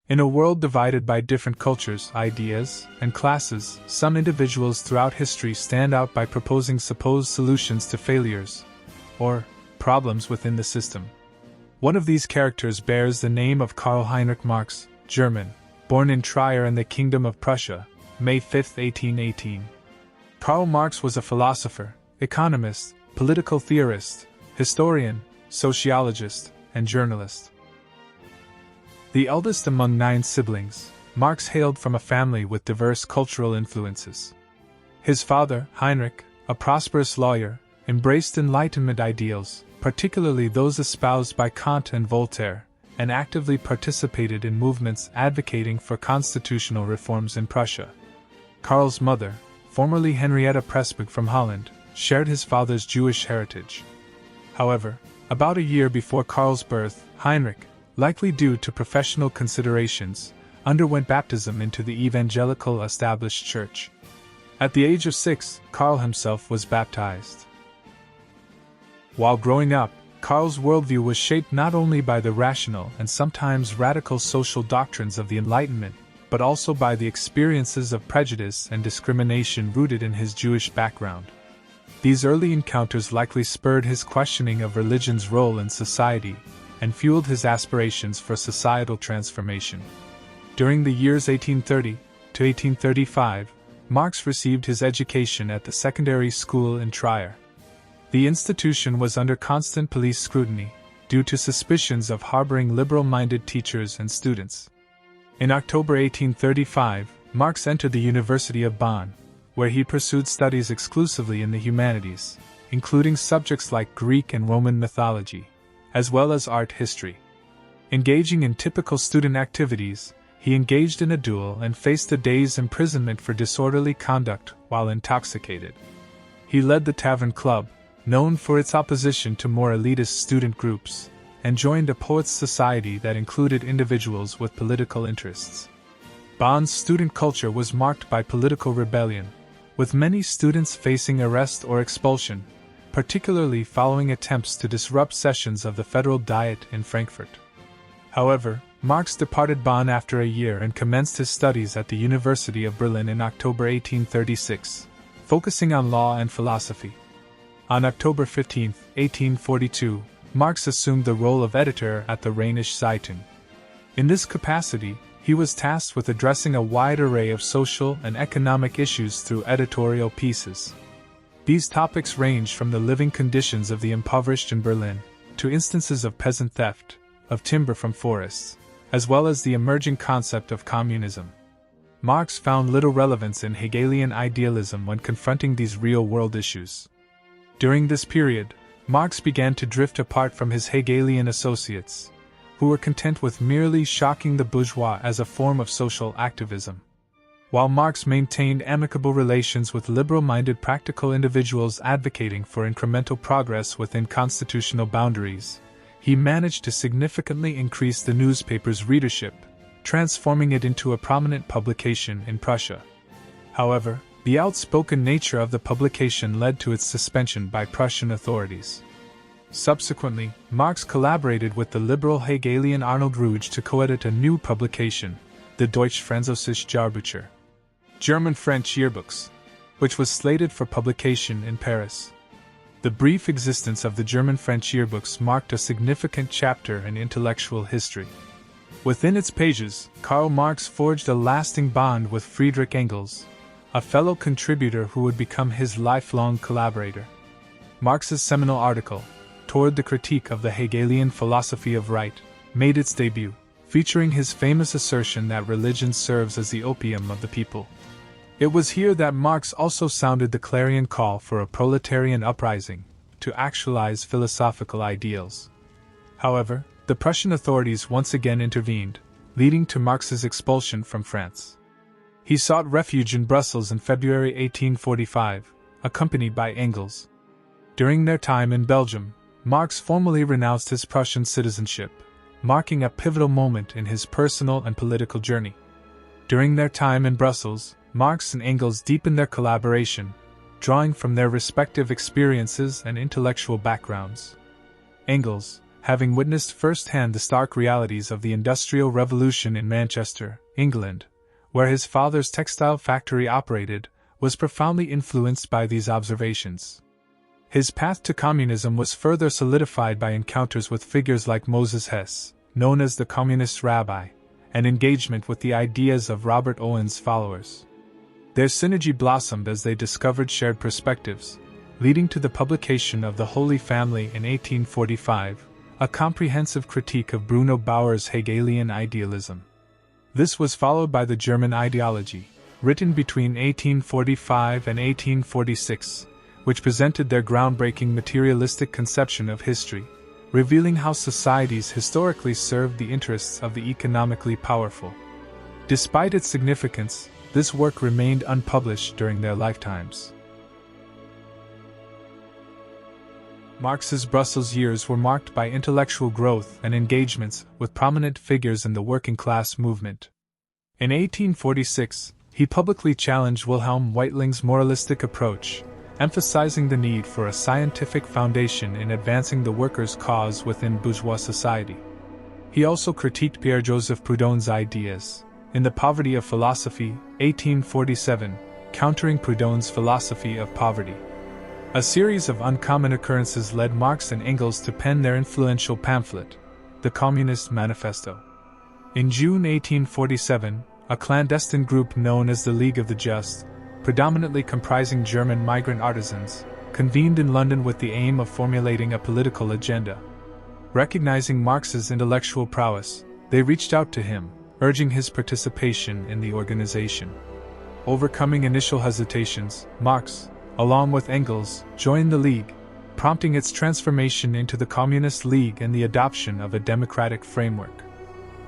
In a world divided by different cultures, ideas, and classes, some individuals throughout history stand out by proposing supposed solutions to failures, or problems within the system. One of these characters bears the name of Karl Heinrich Marx, German, born in Trier in the Kingdom of Prussia, May 5, 1818. Karl Marx was a philosopher, economist, political theorist, historian, sociologist, and journalist. The eldest among 9 siblings, Marx hailed from a family with diverse cultural influences. His father, Heinrich, a prosperous lawyer, embraced Enlightenment ideals, particularly those espoused by Kant and Voltaire, and actively participated in movements advocating for constitutional reforms in Prussia. Karl's mother, formerly Henrietta Pressburg from Holland, shared his father's Jewish heritage. However, about a year before Karl's birth, Heinrich, likely due to professional considerations, underwent baptism into the evangelical established church. At the age of 6, Karl himself was baptized. While growing up, Karl's worldview was shaped not only by the rational and sometimes radical social doctrines of the Enlightenment, but also by the experiences of prejudice and discrimination rooted in his Jewish background. These early encounters likely spurred his questioning of religion's role in society and fueled his aspirations for societal transformation. During the years 1830 to 1835, Marx received his education at the secondary school in Trier. The institution was under constant police scrutiny, due to suspicions of harboring liberal-minded teachers and students. In October 1835, Marx entered the University of Bonn, where he pursued studies exclusively in the humanities, including subjects like Greek and Roman mythology, as well as art history. Engaging in typical student activities, he engaged in a duel and faced a day's imprisonment for disorderly conduct while intoxicated. He led the Tavern Club, known for its opposition to more elitist student groups, and joined a poets' society that included individuals with political interests. Bonn's student culture was marked by political rebellion, with many students facing arrest or expulsion, particularly following attempts to disrupt sessions of the Federal Diet in Frankfurt. However, Marx departed Bonn after a year and commenced his studies at the University of Berlin in October 1836, focusing on law and philosophy. On October 15, 1842, Marx assumed the role of editor at the Rheinische Zeitung. In this capacity, he was tasked with addressing a wide array of social and economic issues through editorial pieces. These topics ranged from the living conditions of the impoverished in Berlin, to instances of peasant theft, of timber from forests, as well as the emerging concept of communism. Marx found little relevance in Hegelian idealism when confronting these real-world issues. During this period, Marx began to drift apart from his Hegelian associates, who were content with merely shocking the bourgeois as a form of social activism. While Marx maintained amicable relations with liberal-minded practical individuals advocating for incremental progress within constitutional boundaries, he managed to significantly increase the newspaper's readership, transforming it into a prominent publication in Prussia. However, the outspoken nature of the publication led to its suspension by Prussian authorities. Subsequently, Marx collaborated with the liberal Hegelian Arnold Ruge to co-edit a new publication, the Deutsch-Französische Jahrbucher, German-French yearbooks, which was slated for publication in Paris. The brief existence of the German-French yearbooks marked a significant chapter in intellectual history. Within its pages, Karl Marx forged a lasting bond with Friedrich Engels, a fellow contributor who would become his lifelong collaborator. Marx's seminal article, Toward the Critique of the Hegelian Philosophy of Right, made its debut, featuring his famous assertion that religion serves as the opium of the people. It was here that Marx also sounded the clarion call for a proletarian uprising, to actualize philosophical ideals. However, the Prussian authorities once again intervened, leading to Marx's expulsion from France. He sought refuge in Brussels in February 1845, accompanied by Engels. During their time in Belgium, Marx formally renounced his Prussian citizenship, marking a pivotal moment in his personal and political journey. During their time in Brussels, Marx and Engels deepened their collaboration, drawing from their respective experiences and intellectual backgrounds. Engels, having witnessed firsthand the stark realities of the Industrial Revolution in Manchester, England, where his father's textile factory operated, was profoundly influenced by these observations. His path to communism was further solidified by encounters with figures like Moses Hess, known as the Communist Rabbi, and engagement with the ideas of Robert Owen's followers. Their synergy blossomed as they discovered shared perspectives, leading to the publication of The Holy Family in 1845, a comprehensive critique of Bruno Bauer's Hegelian idealism. This was followed by The German Ideology, written between 1845 and 1846, which presented their groundbreaking materialistic conception of history, revealing how societies historically served the interests of the economically powerful. Despite its significance, this work remained unpublished during their lifetimes. Marx's Brussels years were marked by intellectual growth and engagements with prominent figures in the working-class movement. In 1846, he publicly challenged Wilhelm Weitling's moralistic approach, emphasizing the need for a scientific foundation in advancing the workers' cause within bourgeois society. He also critiqued Pierre-Joseph Proudhon's ideas. In The Poverty of Philosophy, 1847, countering Proudhon's philosophy of poverty. A series of uncommon occurrences led Marx and Engels to pen their influential pamphlet, The Communist Manifesto. In June 1847, a clandestine group known as the League of the Just, predominantly comprising German migrant artisans, convened in London with the aim of formulating a political agenda. Recognizing Marx's intellectual prowess, they reached out to him, urging his participation in the organization. Overcoming initial hesitations, Marx, along with Engels, joined the League, prompting its transformation into the Communist League and the adoption of a democratic framework.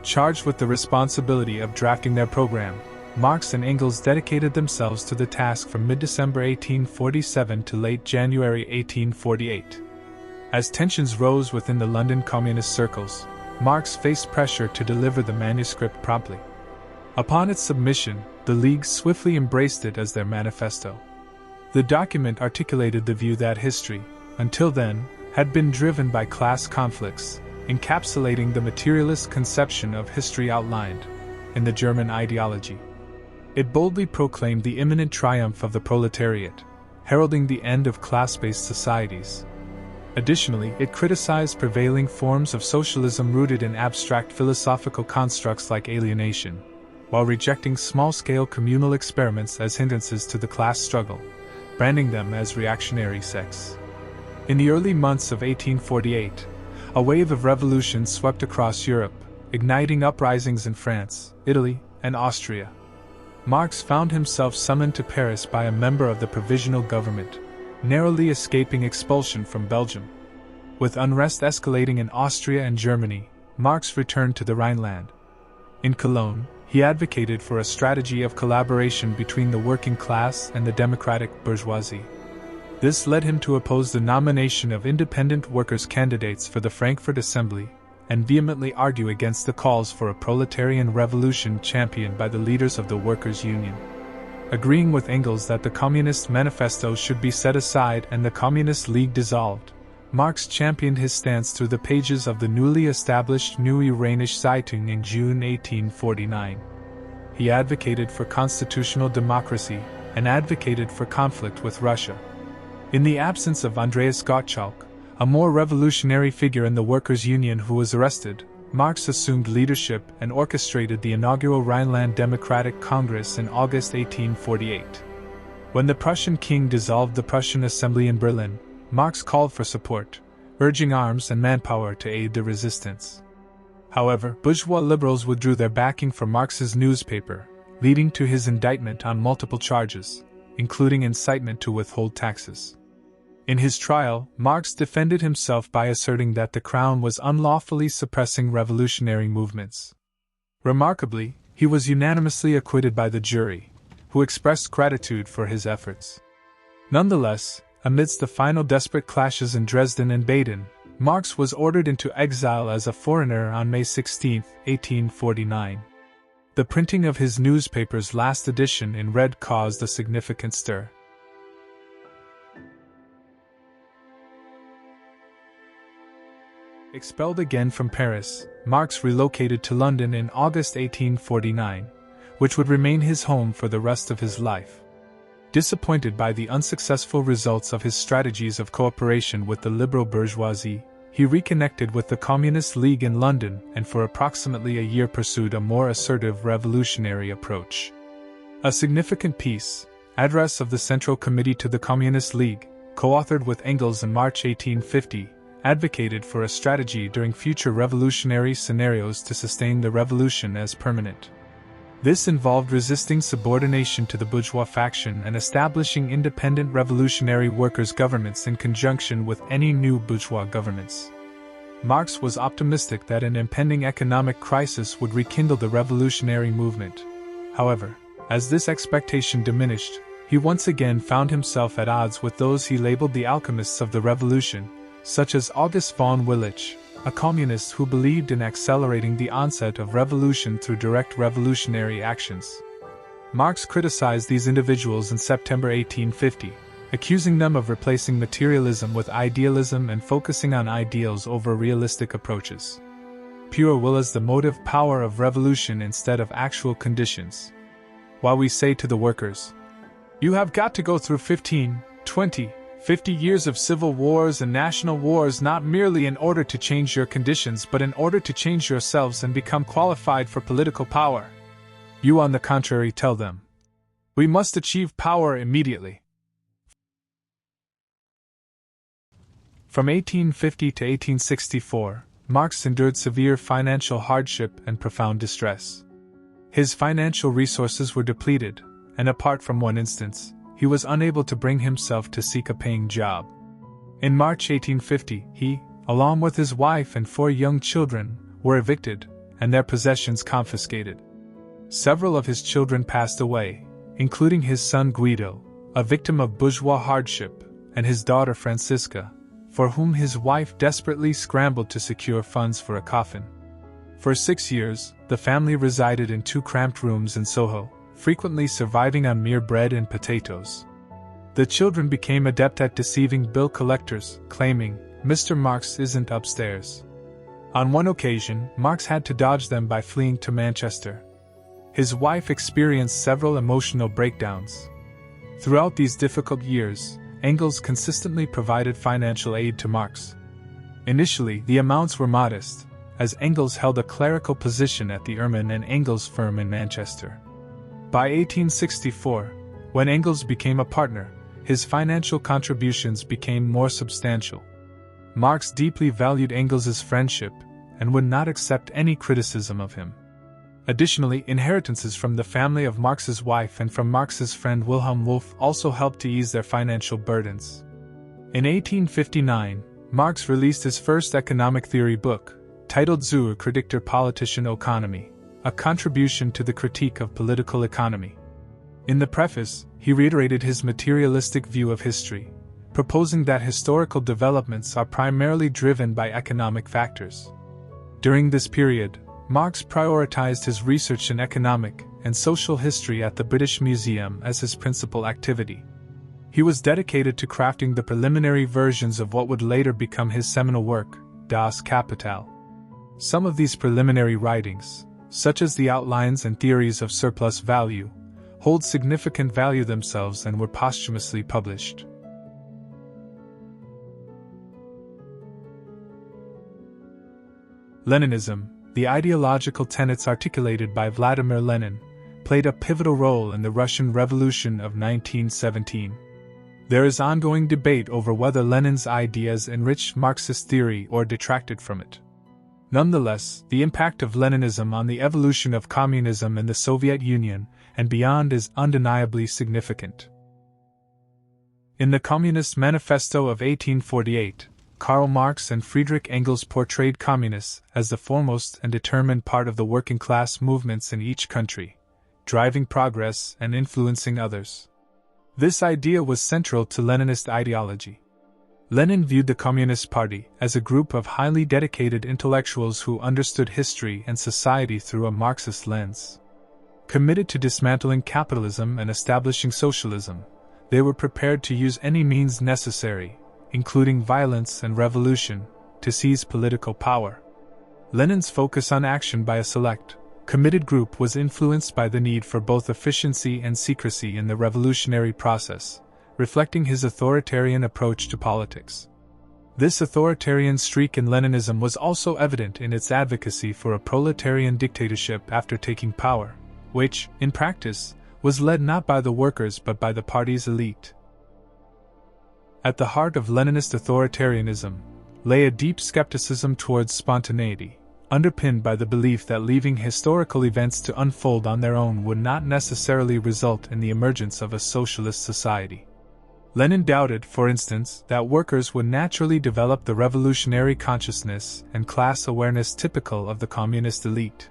Charged with the responsibility of drafting their program, Marx and Engels dedicated themselves to the task from mid-December 1847 to late January 1848. As tensions rose within the London communist circles, Marx faced pressure to deliver the manuscript promptly. Upon its submission, the League swiftly embraced it as their manifesto. The document articulated the view that history, until then, had been driven by class conflicts, encapsulating the materialist conception of history outlined in the German ideology. It boldly proclaimed the imminent triumph of the proletariat, heralding the end of class-based societies. Additionally, it criticized prevailing forms of socialism rooted in abstract philosophical constructs like alienation, while rejecting small-scale communal experiments as hindrances to the class struggle, branding them as reactionary sects. In the early months of 1848, a wave of revolution swept across Europe, igniting uprisings in France, Italy, and Austria. Marx found himself summoned to Paris by a member of the provisional government, narrowly escaping expulsion from Belgium. With unrest escalating in Austria and Germany, Marx returned to the Rhineland. In Cologne, he advocated for a strategy of collaboration between the working class and the democratic bourgeoisie. This led him to oppose the nomination of independent workers' candidates for the Frankfurt Assembly, and vehemently argue against the calls for a proletarian revolution championed by the leaders of the Workers' Union. Agreeing with Engels that the Communist Manifesto should be set aside and the Communist League dissolved, Marx championed his stance through the pages of the newly established Neue Rheinische Zeitung in June 1849. He advocated for constitutional democracy and advocated for conflict with Russia. In the absence of Andreas Gottschalk, a more revolutionary figure in the Workers' Union who was arrested, Marx assumed leadership and orchestrated the inaugural Rhineland Democratic Congress in August 1848. When the Prussian king dissolved the Prussian Assembly in Berlin, Marx called for support, urging arms and manpower to aid the resistance. However, bourgeois liberals withdrew their backing for Marx's newspaper, leading to his indictment on multiple charges, including incitement to withhold taxes. In his trial, Marx defended himself by asserting that the Crown was unlawfully suppressing revolutionary movements. Remarkably, he was unanimously acquitted by the jury, who expressed gratitude for his efforts. Nonetheless, amidst the final desperate clashes in Dresden and Baden, Marx was ordered into exile as a foreigner on May 16, 1849. The printing of his newspaper's last edition in red caused a significant stir. Expelled again from Paris, Marx relocated to London in August 1849, which would remain his home for the rest of his life. Disappointed by the unsuccessful results of his strategies of cooperation with the liberal bourgeoisie, he reconnected with the Communist League in London and for approximately a year pursued a more assertive revolutionary approach. A significant piece, Address of the Central Committee to the Communist League, co-authored with Engels in March 1850, advocated for a strategy during future revolutionary scenarios to sustain the revolution as permanent. This involved resisting subordination to the bourgeois faction and establishing independent revolutionary workers' governments in conjunction with any new bourgeois governments. Marx was optimistic that an impending economic crisis would rekindle the revolutionary movement. However, as this expectation diminished, he once again found himself at odds with those he labeled the alchemists of the revolution, such as August von Willich, a communist who believed in accelerating the onset of revolution through direct revolutionary actions. Marx criticized these individuals in September 1850, accusing them of replacing materialism with idealism and focusing on ideals over realistic approaches. Pure will is the motive power of revolution instead of actual conditions. While we say to the workers, "You have got to go through 15, 20, 50 years of civil wars and national wars not merely in order to change your conditions but in order to change yourselves and become qualified for political power," you on the contrary tell them, "We must achieve power immediately." From 1850 to 1864, Marx endured severe financial hardship and profound distress. His financial resources were depleted, and apart from one instance, he was unable to bring himself to seek a paying job. In March 1850, he, along with his wife and 4 young children, were evicted, and their possessions confiscated. Several of his children passed away, including his son Guido, a victim of bourgeois hardship, and his daughter Francisca, for whom his wife desperately scrambled to secure funds for a coffin. For 6 years, the family resided in 2 cramped rooms in Soho, frequently surviving on mere bread and potatoes. The children became adept at deceiving bill collectors, claiming, "Mr. Marx isn't upstairs." On one occasion, Marx had to dodge them by fleeing to Manchester. His wife experienced several emotional breakdowns. Throughout these difficult years, Engels consistently provided financial aid to Marx. Initially, the amounts were modest, as Engels held a clerical position at the Ehrman and Engels firm in Manchester. By 1864, when Engels became a partner, his financial contributions became more substantial. Marx deeply valued Engels's friendship and would not accept any criticism of him. Additionally, inheritances from the family of Marx's wife and from Marx's friend Wilhelm Wolff also helped to ease their financial burdens. In 1859, Marx released his first economic theory book, titled Zur Kritik der politischen Ökonomie, a contribution to the critique of political economy. In the preface, he reiterated his materialistic view of history, proposing that historical developments are primarily driven by economic factors. During this period, Marx prioritized his research in economic and social history at the British Museum as his principal activity. He was dedicated to crafting the preliminary versions of what would later become his seminal work, Das Kapital. Some of these preliminary writings, such as the outlines and theories of surplus value, hold significant value themselves and were posthumously published. Leninism, the ideological tenets articulated by Vladimir Lenin, played a pivotal role in the Russian Revolution of 1917. There is ongoing debate over whether Lenin's ideas enriched Marxist theory or detracted from it. Nonetheless, the impact of Leninism on the evolution of communism in the Soviet Union and beyond is undeniably significant. In the Communist Manifesto of 1848, Karl Marx and Friedrich Engels portrayed communists as the foremost and determined part of the working-class movements in each country, driving progress and influencing others. This idea was central to Leninist ideology. Lenin viewed the Communist Party as a group of highly dedicated intellectuals who understood history and society through a Marxist lens. Committed to dismantling capitalism and establishing socialism, they were prepared to use any means necessary, including violence and revolution, to seize political power. Lenin's focus on action by a select, committed group was influenced by the need for both efficiency and secrecy in the revolutionary process, reflecting his authoritarian approach to politics. This authoritarian streak in Leninism was also evident in its advocacy for a proletarian dictatorship after taking power, which, in practice, was led not by the workers but by the party's elite. At the heart of Leninist authoritarianism lay a deep skepticism towards spontaneity, underpinned by the belief that leaving historical events to unfold on their own would not necessarily result in the emergence of a socialist society. Lenin doubted, for instance, that workers would naturally develop the revolutionary consciousness and class awareness typical of the communist elite.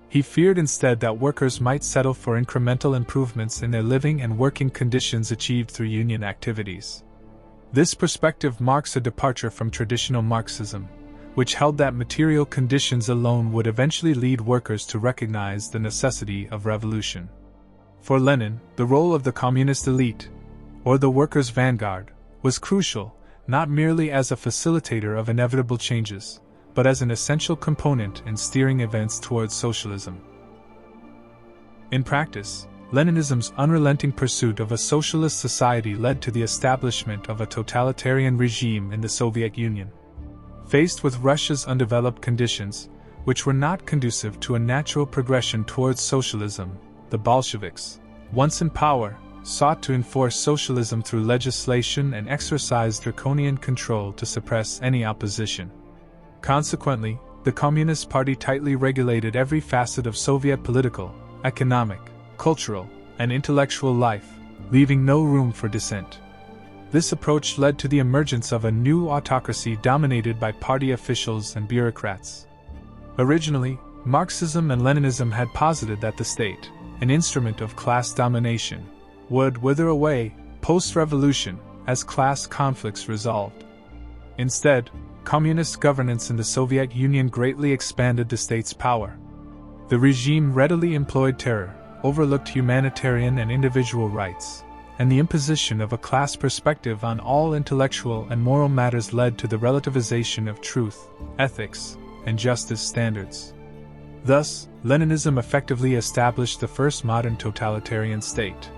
He feared instead that workers might settle for incremental improvements in their living and working conditions achieved through union activities. This perspective marks a departure from traditional Marxism, which held that material conditions alone would eventually lead workers to recognize the necessity of revolution. For Lenin, the role of the communist elite, or the workers' vanguard, was crucial, not merely as a facilitator of inevitable changes, but as an essential component in steering events towards socialism. In practice, Leninism's unrelenting pursuit of a socialist society led to the establishment of a totalitarian regime in the Soviet Union. Faced with Russia's undeveloped conditions, which were not conducive to a natural progression towards socialism, the Bolsheviks, once in power, sought to enforce socialism through legislation and exercise draconian control to suppress any opposition. Consequently, the Communist Party tightly regulated every facet of Soviet political, economic, cultural, and intellectual life, leaving no room for dissent. This approach led to the emergence of a new autocracy dominated by party officials and bureaucrats. Originally, Marxism and Leninism had posited that the state, an instrument of class domination, would wither away post-revolution as class conflicts resolved. Instead, communist governance in the Soviet Union greatly expanded the state's power. The regime readily employed terror, overlooked humanitarian and individual rights, and the imposition of a class perspective on all intellectual and moral matters led to the relativization of truth, ethics, and justice standards. Thus, Leninism effectively established the first modern totalitarian state.